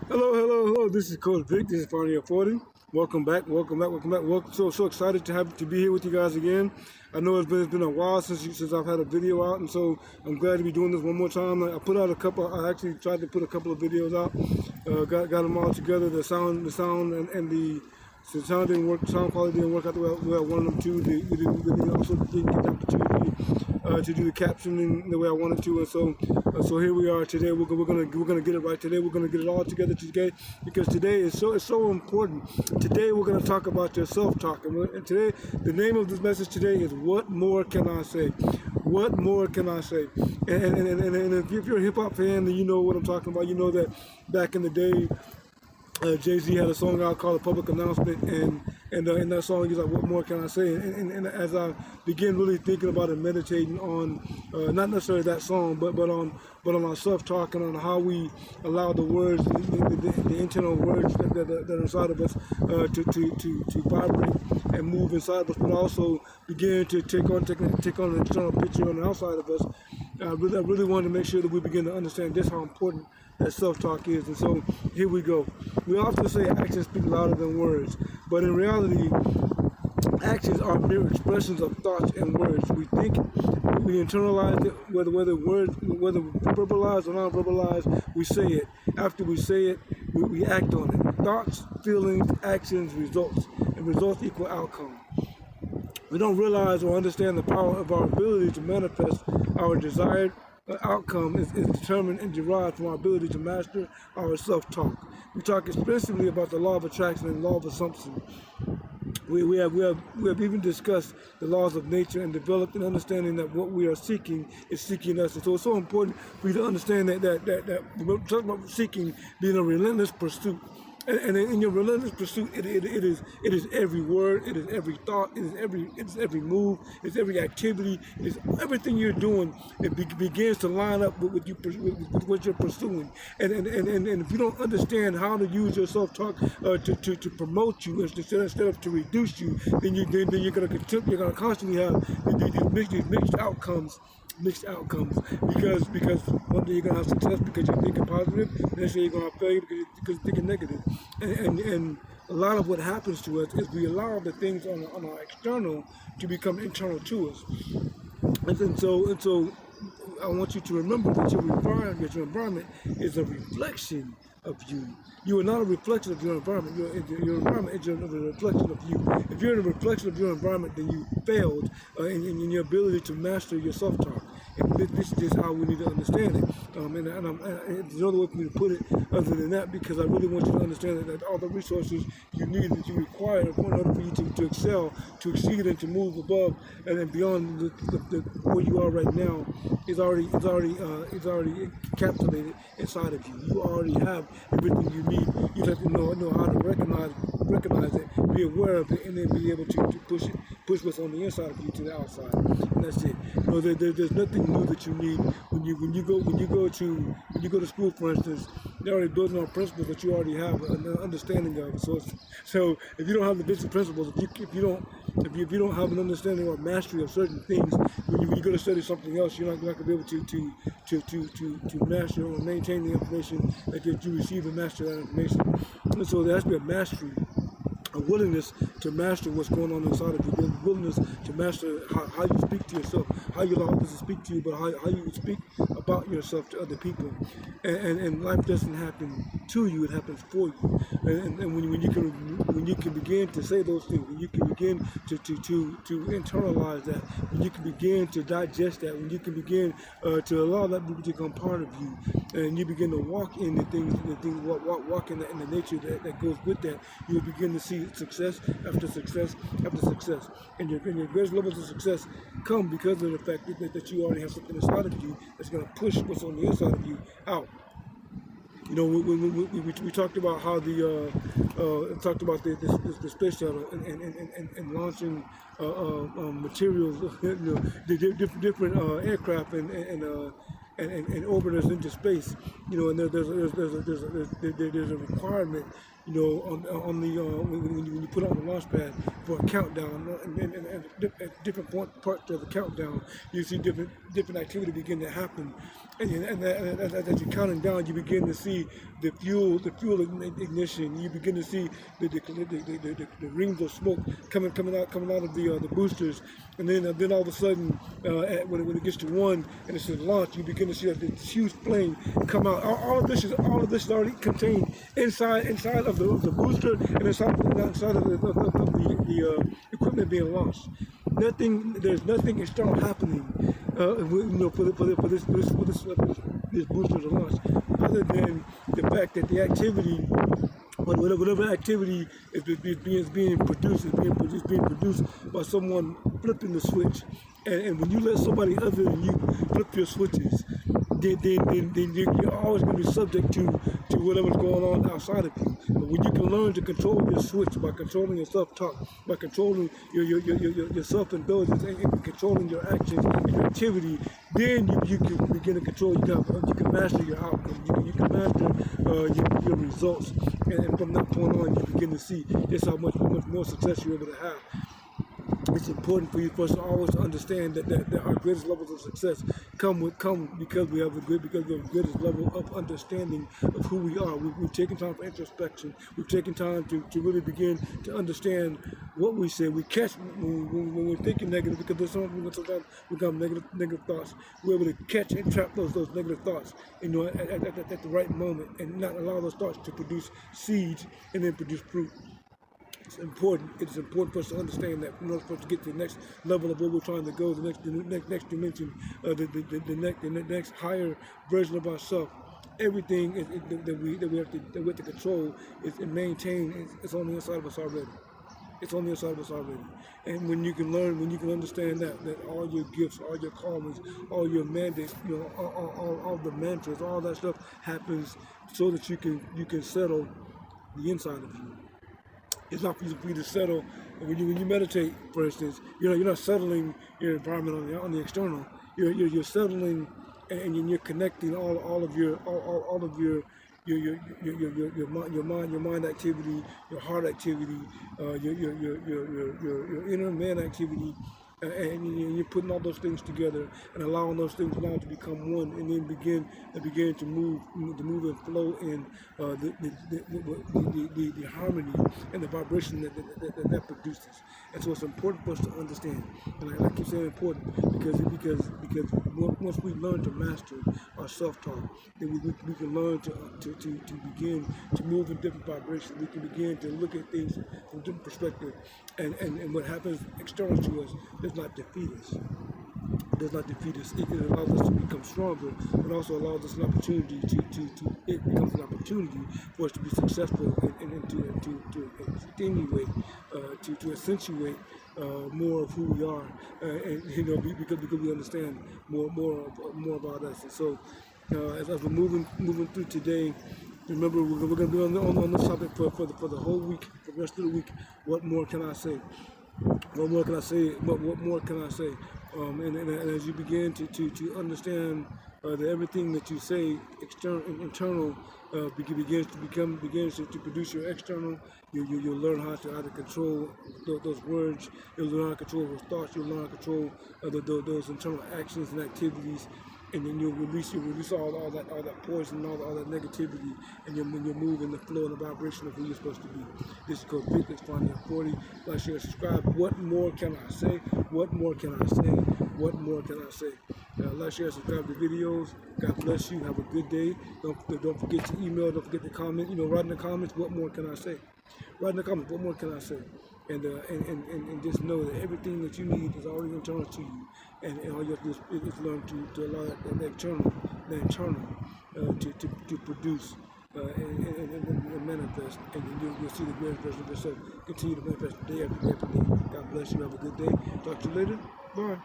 Hello. This is Coach Vic. This is Finding 40. Welcome back. So excited to be here with you guys again. I know it's been a while since I've had a video out, and so I'm glad to be doing this one more time. I put out I actually tried to put a couple of videos out. Got them all together. The sound and the sound didn't work. Sound quality didn't work out the way I wanted them to. We also didn't get the opportunity to do the captioning the way I wanted to, and so here we are today. We're gonna get it right today. We're gonna get it all together today because today is so important. Today we're gonna talk about your self-talk, and today the name of this message today is "What More Can I Say?" What more can I say? And if you're a hip hop fan, then you know what I'm talking about. You know that back in the day, Jay-Z had a song out called "A Public Announcement," and in that song he's like, "What more can I say?" And as I begin really thinking about and meditating on not necessarily that song, but on our self-talk and on how we allow the words, the internal words that are inside of us to vibrate and move inside of us, but also begin to take on an external picture on the outside of us. I really wanted to make sure that we begin to understand just how important that self-talk is. And so here we go. We often say actions speak louder than words, but in reality, actions are mere expressions of thoughts and words. We think, we internalize it, whether verbalized or non-verbalized, we say it. After we say it, we act on it. Thoughts, feelings, actions, results, and results equal outcome. We don't realize or understand the power of our ability to manifest our desired outcome is determined and derived from our ability to master our self-talk. We talk extensively about the law of attraction and law of assumption. We have even discussed the laws of nature and developed an understanding that what we are seeking is seeking us. And so it's so important for you to understand that we're talking about seeking being a relentless pursuit. And in your relentless pursuit, it is every word, it is every thought, it is every move, it's every activity, it's everything you're doing. It begins to line up with what you're pursuing. And if you don't understand how to use your self-talk to promote you instead of to reduce you, then you're gonna constantly have these mixed outcomes because one day you're gonna have success because you're thinking positive, and next day you're gonna have failure because you're thinking negative. And a lot of what happens to us is we allow the things on our external to become internal to us. And so I want you to remember that your environment is a reflection of you. You are not a reflection of your environment. Your environment is a reflection of you. If you're a reflection of your environment, then you failed in your ability to master your self-talk. And this is just how we need to understand it. There's no other way for me to put it other than that, because I really want you to understand that all the resources you need, that you require in order for you to excel, to exceed, and to move above and then beyond where you are right now is already encapsulated inside of you. You already have everything you need. You have to know how to recognize it, be aware of it, and then be able to push what's on the inside of you to the outside. And that's it. There's nothing new that you need when you go to school, for instance. They're already building on principles that you already have an understanding of. So if you don't have the basic principles, if you don't have an understanding or mastery of certain things, when you go to study something else, you're not going to be able to master or maintain the information that you receive and master that information. And so there has to be a mastery, a willingness to master what's going on inside of you, the willingness to master how you speak to yourself, how you allow others to speak to you, but how you speak about yourself to other people. And life doesn't happen to you, it happens for you. And when you can begin to say those things, when you can begin to internalize that, when you can begin to digest that, when you can begin to allow that to become part of you, and you begin to walk in the things walk in the nature that goes with that, you'll begin to see success after success after success. And your greatest levels of success come because of the fact that you already have something inside of you that's going to push what's on the inside of you out. You know, we talked about how the space shuttle and launching materials, different aircraft and and orbit us into space. And there's a requirement, on the when you put on the launch pad for a countdown, and at different parts of the countdown, you see different activity begin to happen, and as you're counting down, you begin to see the fuel ignition. You begin to see the rings of smoke coming out of the boosters, and then all of a sudden, when it gets to 1 and it's in launch, you begin to see that this huge flame come out. All of this is already contained inside of the booster and inside of the equipment being launched. There's nothing external happening, for this booster to launch, other than the fact that the activity, whatever activity is being produced by someone flipping the switch. And when you let somebody other than you flip your switches, then you're always going to be subject to whatever's going on outside of you. But when you can learn to control your switch by controlling your self-talk, by controlling your self-indulgence, and controlling your actions and your activity, then you can begin to control. You can master your outcome. You can master your results. And from that point on, you begin to see just how much more success you're able to have. It's important for us to always understand that our greatest levels of success come because we have the greatest level of understanding of who we are. We've taken time for introspection. We've taken time to really begin to understand what we say. We catch when we're thinking negative, because sometimes we got negative thoughts. We're able to catch and trap those negative thoughts, at the right moment, and not allow those thoughts to produce seeds and then produce fruit. It's important for us to understand that in order for us to get to the next level of where we're trying to go, the next dimension, the next higher version of ourselves. Everything that we have to control and maintain is on the inside of us already. It's on the inside of us already. And when you can understand that all your gifts, all your callings, all your mandates, all the mantras, all that stuff happens so that you can settle the inside of you. It's not easy for you to settle. When you meditate, for instance, you're not settling your environment on the external. You're settling, and you're connecting all of your mind activity, your heart activity, your inner man activity. And you're putting all those things together and allowing those things now to become one, and then begin to move and flow in the harmony and the vibration that produces. And so it's important for us to understand. And I keep saying important because once we learn to master our self-talk, then we can learn to begin to move in different vibrations. We can begin to look at things from different perspectives, and what happens external to us does not defeat us. It allows us to become stronger, but also allows us an opportunity it becomes an opportunity for us to be successful and to attenuate, to accentuate more of who we are, because we understand more about us. And so, as we're moving through today, remember we're going to be on this topic for the whole week, for the rest of the week. What more can I say? What more can I say? What more can I say? And as you begin to understand that everything that you say, internal, begins to produce your external, you'll learn how to control those words. You'll learn how to control those thoughts. You'll learn how to control those internal actions and activities. And then you'll release all that poison, all that negativity, and you'll move in the flow and the vibration of who you're supposed to be. This is Coach Vic. It's Finding 40. Like, share, subscribe. What more can I say? What more can I say? What more can I say? Like, share, subscribe to videos. God bless you. Have a good day. Don't forget to email. Don't forget to comment. Write in the comments. What more can I say? Write in the comments. What more can I say? And just know that everything that you need is already internal to you, and all you have to do is learn to allow the internal to produce and manifest, and then you'll see the greatest version of yourself continue to manifest day after day after day. God bless you. Have a good day. Talk to you later. Bye.